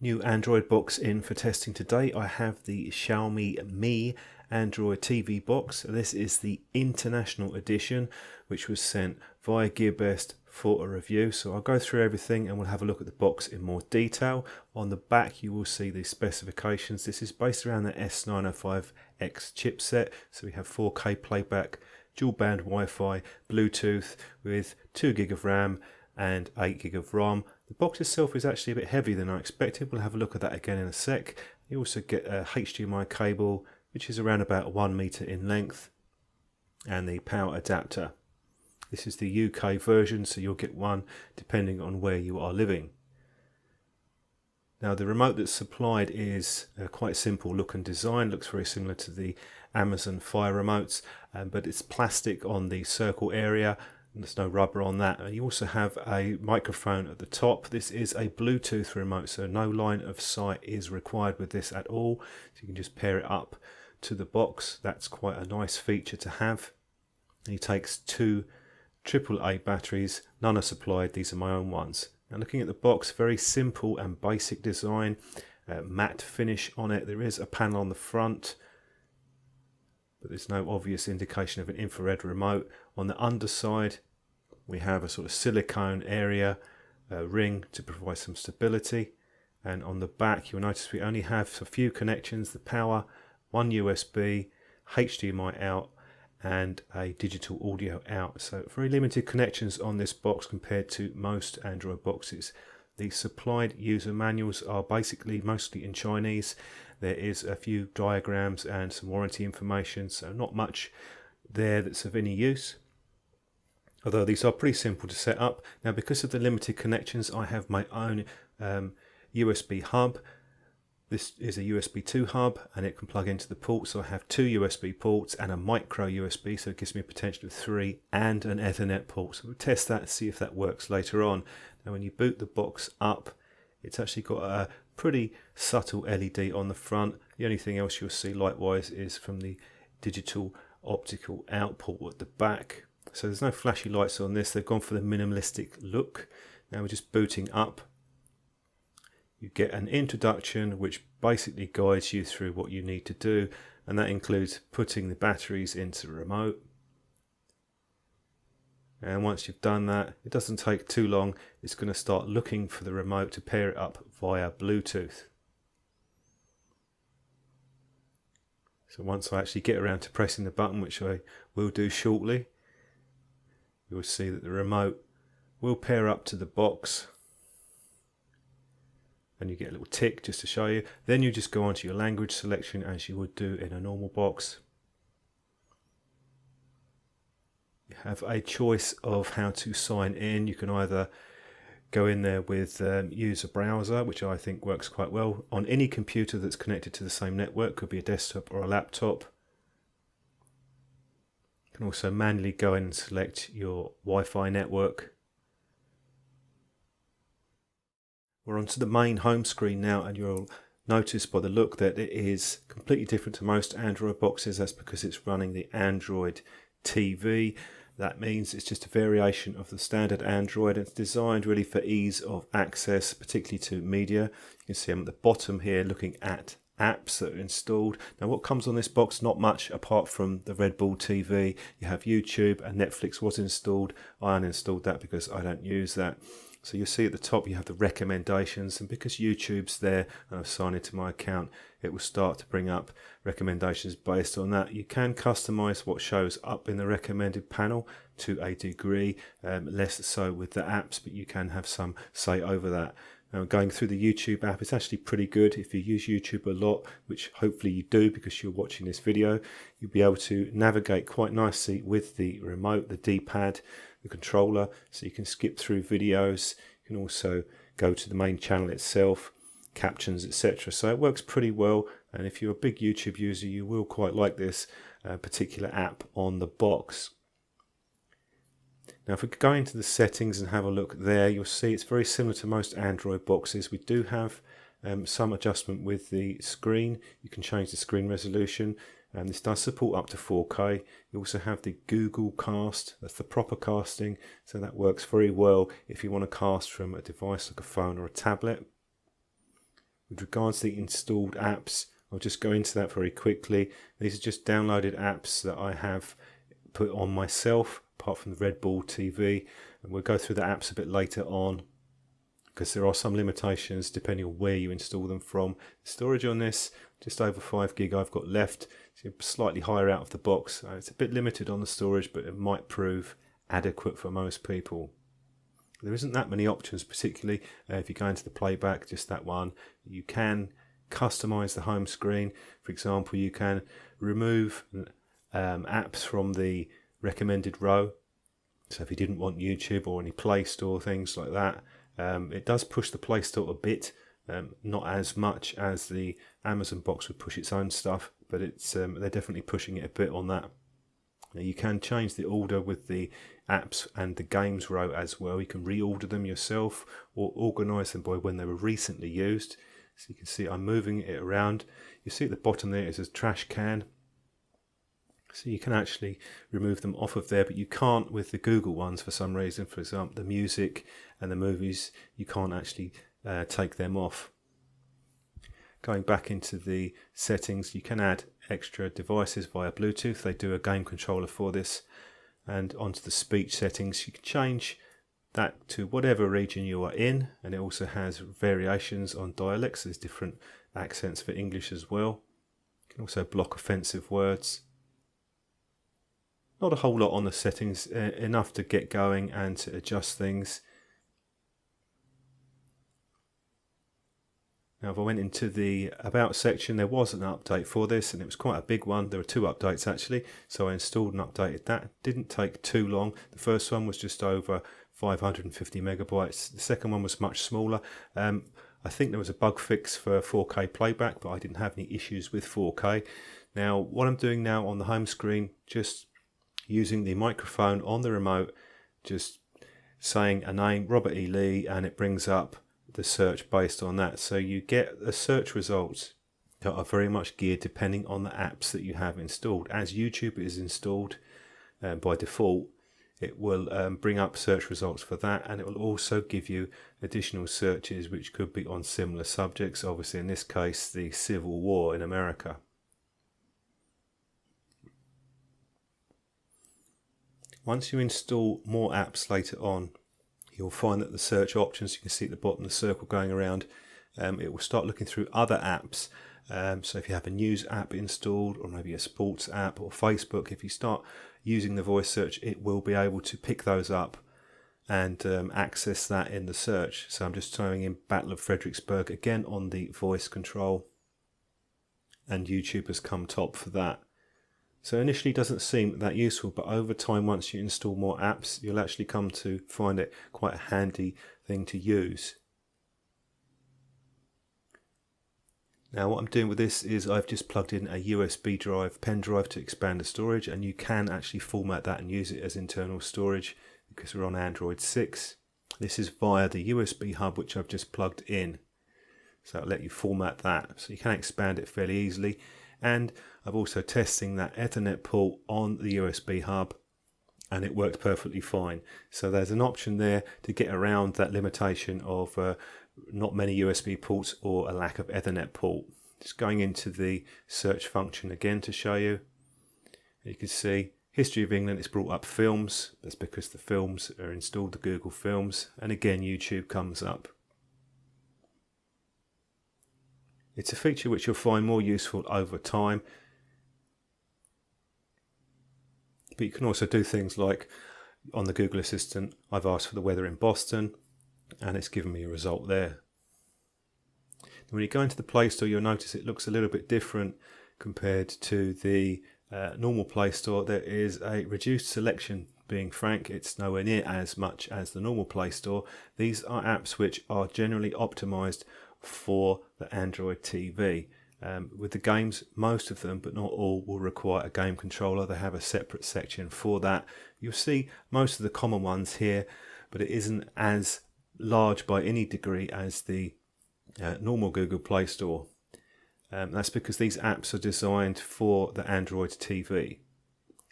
New Android box in for testing today. I have the Xiaomi Mi Android TV box. This is the international edition, which was sent via Gearbest for a review. So I'll go through everything and we'll have a look at the box in more detail. On the back you will see the specifications. This is based around the S905X chipset. So we have 4K playback, dual band Wi-Fi, Bluetooth with 2 GB of RAM and 8 GB of ROM. The box itself is actually a bit heavier than I expected. We'll have a look at that again in a sec. You also get a HDMI cable, which is around about 1 meter in length, and the power adapter. This is the UK version, so you'll get one depending on where you are living. Now the remote that's supplied is quite simple look and design, looks very similar to the Amazon Fire remotes, but it's plastic on the circle area. There's no rubber on that. You also have a microphone at the top. This is a Bluetooth remote, so no line of sight is required with this at all. So you can just pair it up to the box. That's quite a nice feature to have. And it takes 2 AAA batteries. None are supplied. These are my own ones. Now looking at the box, very simple and basic design. Matte finish on it. There is a panel on the front, but there's no obvious indication of an infrared remote. On the underside we have a sort of silicone area ring to provide some stability, and on the back you'll notice we only have a few connections: the power, 1 USB, HDMI out and a digital audio out. So very limited connections on this box compared to most Android boxes. The supplied user manuals are basically mostly in Chinese. There is a few diagrams and some warranty information, so not much there that's of any use. Although these are pretty simple to set up. Now because of the limited connections, I have my own USB hub. This is a USB 2 hub and it can plug into the port, so I have 2 USB ports and a micro USB, so it gives me a potential of 3 and an Ethernet port. So we'll test that and see if that works later on. Now when you boot the box up, it's actually got a pretty subtle LED on the front. The only thing else you'll see light-wise is from the digital optical output at the back. So there's no flashy lights on this. They've gone for the minimalistic look. Now we're just booting up. You get an introduction which basically guides you through what you need to do, and that includes putting the batteries into the remote. And once you've done that, it doesn't take too long. It's going to start looking for the remote to pair it up via Bluetooth. So once I actually get around to pressing the button, which I will do shortly, you'll see that the remote will pair up to the box. And you get a little tick just to show you. Then you just go onto your language selection as you would do in a normal box. You have a choice of how to sign in. You can either go in there with use a browser, which I think works quite well on any computer that's connected to the same network, could be a desktop or a laptop. You can also manually go in and select your Wi-Fi network. We're onto the main home screen now, and you'll notice by the look that it is completely different to most Android boxes. That's because it's running the Android TV. That means it's just a variation of the standard Android. It's designed really for ease of access, particularly to media. You can see I'm at the bottom here looking at apps that are installed. Now what comes on this box? Not much apart from the Red Bull TV. You have YouTube and Netflix was installed. I uninstalled that because I don't use that. So you'll see at the top you have the recommendations, and because YouTube's there and I've signed into my account, it will start to bring up recommendations based on that. You can customize what shows up in the recommended panel to a degree, less so with the apps, but you can have some say over that. Now going through the YouTube app, it's actually pretty good. If you use YouTube a lot, which hopefully you do because you're watching this video, you'll be able to navigate quite nicely with the remote, the D-pad, the controller, so you can skip through videos. You can also go to the main channel itself, captions, etc. So it works pretty well, and if you're a big YouTube user, you will quite like this particular app on the box. Now if we go into the settings and have a look there, you'll see it's very similar to most Android boxes. We do have some adjustment with the screen. You can change the screen resolution, and this does support up to 4K. You also have the Google Cast, that's the proper casting, so that works very well if you want to cast from a device like a phone or a tablet. With regards to the installed apps, I'll just go into that very quickly. These are just downloaded apps that I have put on myself, apart from the Red Bull TV, and we'll go through the apps a bit later on, because there are some limitations depending on where you install them from. The storage on this, just over 5 gig I've got left, so slightly higher out of the box. It's a bit limited on the storage, but it might prove adequate for most people. There isn't that many options, particularly if you go into the playback, just that one. You can customize the home screen. For example, you can remove apps from the recommended row. So if you didn't want YouTube or any Play Store, things like that, it does push the Play Store a bit, not as much as the Amazon box would push its own stuff, but it's they're definitely pushing it a bit on that. Now you can change the order with the apps and the games row as well. You can reorder them yourself or organize them by when they were recently used. So you can see I'm moving it around. You see at the bottom there is a trash can. So you can actually remove them off of there, but you can't with the Google ones for some reason. For example, the music and the movies, you can't actually take them off. Going back into the settings, you can add extra devices via Bluetooth. They do a game controller for this. And onto the speech settings, you can change that to whatever region you are in, and it also has variations on dialects. There's different accents for English as well. You can also block offensive words. Not a whole lot on the settings, enough to get going and to adjust things. Now if I went into the About section, there was an update for this, and it was quite a big one. There were 2 updates actually, so I installed and updated that. Didn't take too long. The first one was just over 550 megabytes. The second one was much smaller. I think there was a bug fix for 4K playback, but I didn't have any issues with 4K. Now what I'm doing now on the home screen, just using the microphone on the remote, just saying a name, Robert E. Lee, and it brings up the search based on that. So you get the search results that are very much geared depending on the apps that you have installed. As YouTube is installed by default, it will bring up search results for that, and it will also give you additional searches which could be on similar subjects. Obviously in this case, the Civil War in America. Once you install more apps later on, you'll find that the search options, you can see at the bottom the circle going around, it will start looking through other apps. So if you have a news app installed, or maybe a sports app or Facebook, if you start using the voice search, it will be able to pick those up and access that in the search. So I'm just throwing in Battle of Fredericksburg again on the voice control, and YouTube has come top for that. So initially it doesn't seem that useful, but over time, once you install more apps, you'll actually come to find it quite a handy thing to use. Now what I'm doing with this is I've just plugged in a USB drive, pen drive, to expand the storage, and you can actually format that and use it as internal storage because we're on Android 6. This is via the USB hub which I've just plugged in. So I'll let you format that, so you can expand it fairly easily. And I'm also testing that Ethernet port on the USB hub, and it worked perfectly fine. So there's an option there to get around that limitation of not many USB ports or a lack of Ethernet port. Just going into the search function again to show you. You can see History of England, it's brought up films. That's because the films are installed, the Google Films, and again YouTube comes up. It's a feature which you'll find more useful over time. But you can also do things like on the Google Assistant, I've asked for the weather in Boston, and it's given me a result there. When you go into the Play Store, you'll notice it looks a little bit different compared to the normal Play Store. There is a reduced selection. Being frank, it's nowhere near as much as the normal Play Store. These are apps which are generally optimized for the Android TV. With the games, most of them, but not all, will require a game controller. They have a separate section for that. You'll see most of the common ones here, but it isn't as large by any degree as the normal Google Play Store. That's because these apps are designed for the Android TV.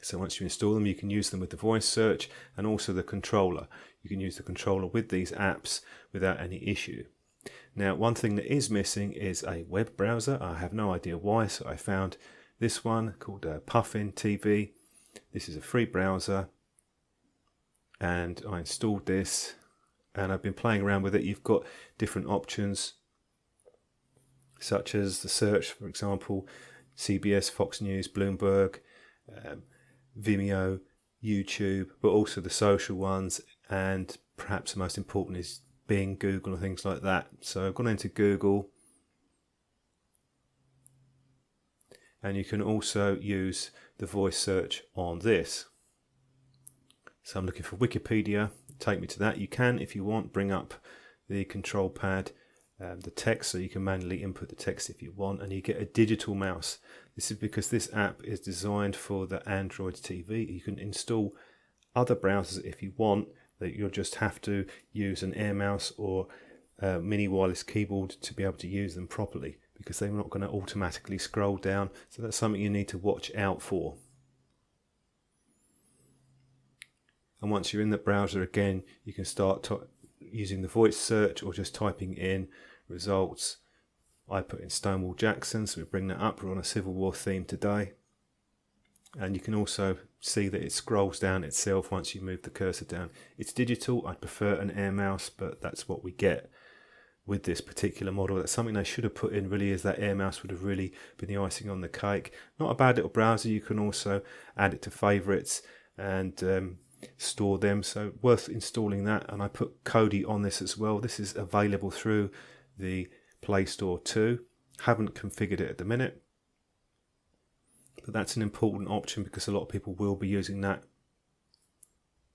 So once you install them, you can use them with the voice search and also the controller. You can use the controller with these apps without any issue. Now, one thing that is missing is a web browser. I have no idea why, so I found this one called Puffin TV. This is a free browser, and I installed this, and I've been playing around with it. You've got different options, such as the search, for example, CBS, Fox News, Bloomberg, Vimeo, YouTube, but also the social ones, and perhaps the most important is Bing, Google, and things like that. So I've gone into Google, and you can also use the voice search on this. So I'm looking for Wikipedia, take me to that. You can, if you want, bring up the control pad, the text, so you can manually input the text if you want, and you get a digital mouse. This is because this app is designed for the Android TV. You can install other browsers if you want, that you'll just have to use an Air mouse or a mini wireless keyboard to be able to use them properly, because they're not going to automatically scroll down. So that's something you need to watch out for. And once you're in the browser again, you can start using the voice search or just typing in results. I put in Stonewall Jackson, so we bring that up. We're on a Civil War theme today. And you can also see that it scrolls down itself once you move the cursor down. It's digital. I prefer an Air mouse, but that's what we get with this particular model. That's something they should have put in, really, is that Air mouse would have really been the icing on the cake. Not a bad little browser. You can also add it to favorites and store them, so worth installing that. And I put Kodi on this as well. This is available through the Play Store too. Haven't configured it at the minute, but that's an important option because a lot of people will be using that.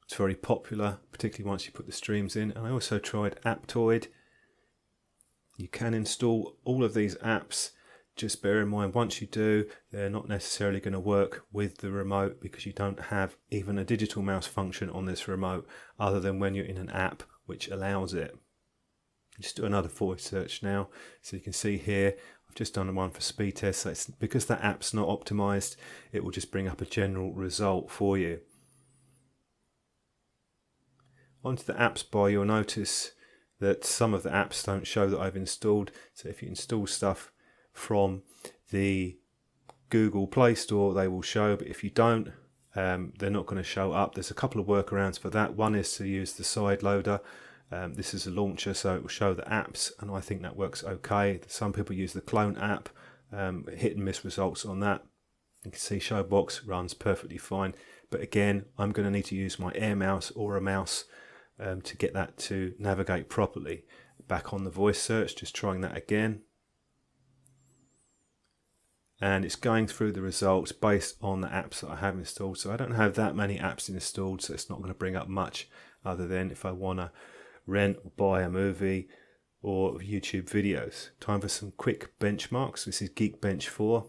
It's very popular, particularly once you put the streams in. And I also tried Aptoid. You can install all of these apps. Just bear in mind, once you do, they're not necessarily going to work with the remote, because you don't have even a digital mouse function on this remote, other than when you're in an app which allows it. Just do another voice search now. So you can see here, I've just done one for speed test. So it's, because that app's not optimized, it will just bring up a general result for you. Onto the apps bar, you'll notice that some of the apps don't show that I've installed. So if you install stuff from the Google Play Store, they will show, but if you don't, they're not going to show up. There's a couple of workarounds for that. One is to use the side loader. This is a launcher, so it will show the apps, and I think that works okay. Some people use the clone app, hit and miss results on that. You can see Showbox runs perfectly fine, but again, I'm going to need to use my Air mouse or a mouse to get that to navigate properly. Back on the voice search, just trying that again. And it's going through the results based on the apps that I have installed. So I don't have that many apps installed, so it's not going to bring up much, other than if I want to rent or buy a movie or YouTube videos. Time for some quick benchmarks. This is Geekbench 4.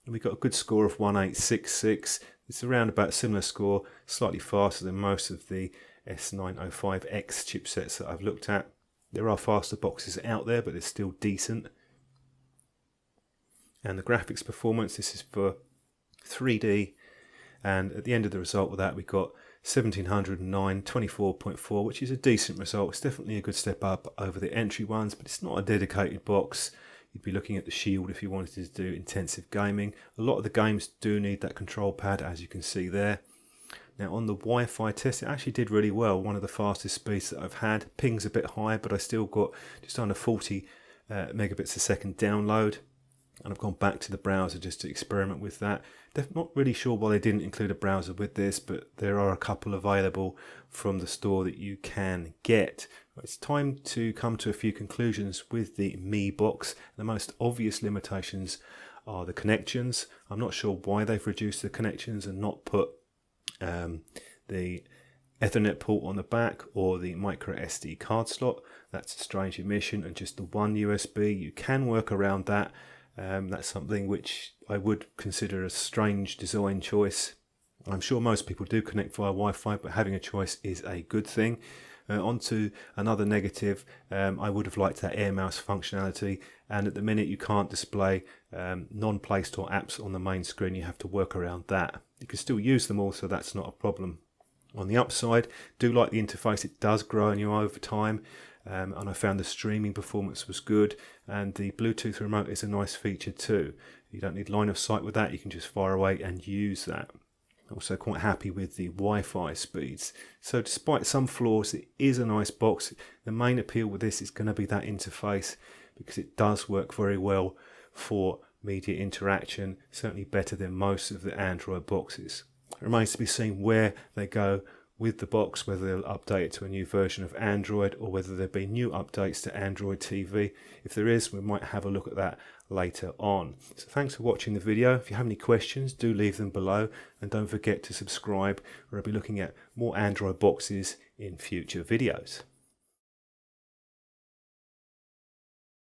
We got a good score of 1866. It's around about a similar score, slightly faster than most of the S905X chipsets that I've looked at. There are faster boxes out there, but they're still decent. And the graphics performance, this is for 3D, and at the end of the result with that we got 1709 24.4, which is a decent result. It's definitely a good step up over the entry ones, but it's not a dedicated box. You'd be looking at the Shield if you wanted to do intensive gaming. A lot of the games do need that control pad, as you can see there. Now on the Wi-Fi test, it actually did really well. One of the fastest speeds that I've had. Ping's a bit high, but I still got just under 40 megabits a second download. And I've gone back to the browser just to experiment with that. They're not really sure why they didn't include a browser with this, but there are a couple available from the store that you can get. It's time to come to a few conclusions with the Mi box. The most obvious limitations are the connections. I'm not sure why they've reduced the connections and not put the Ethernet port on the back or the micro SD card slot. That's a strange omission, and just the one USB. You can work around that. That's something which I would consider a strange design choice. I'm sure most people do connect via Wi-Fi, but having a choice is a good thing. On to another negative, I would have liked that Air mouse functionality, and at the minute you can't display non-Play Store apps on the main screen. You have to work around that. You can still use them all, so that's not a problem. On the upside, do like the interface. It does grow on you over time. and I found the streaming performance was good, and the Bluetooth remote is a nice feature too. You don't need line of sight with that, you can just fire away and use that. Also quite happy with the Wi-Fi speeds. So despite some flaws, it is a nice box. The main appeal with this is going to be that interface, because it does work very well for media interaction, certainly better than most of the Android boxes. It remains to be seen where they go with the box, whether they'll update it to a new version of Android or whether there'll be new updates to Android TV. If there is, we might have a look at that later on. So thanks for watching the video. If you have any questions, do leave them below, and don't forget to subscribe, where I'll be looking at more Android boxes in future videos.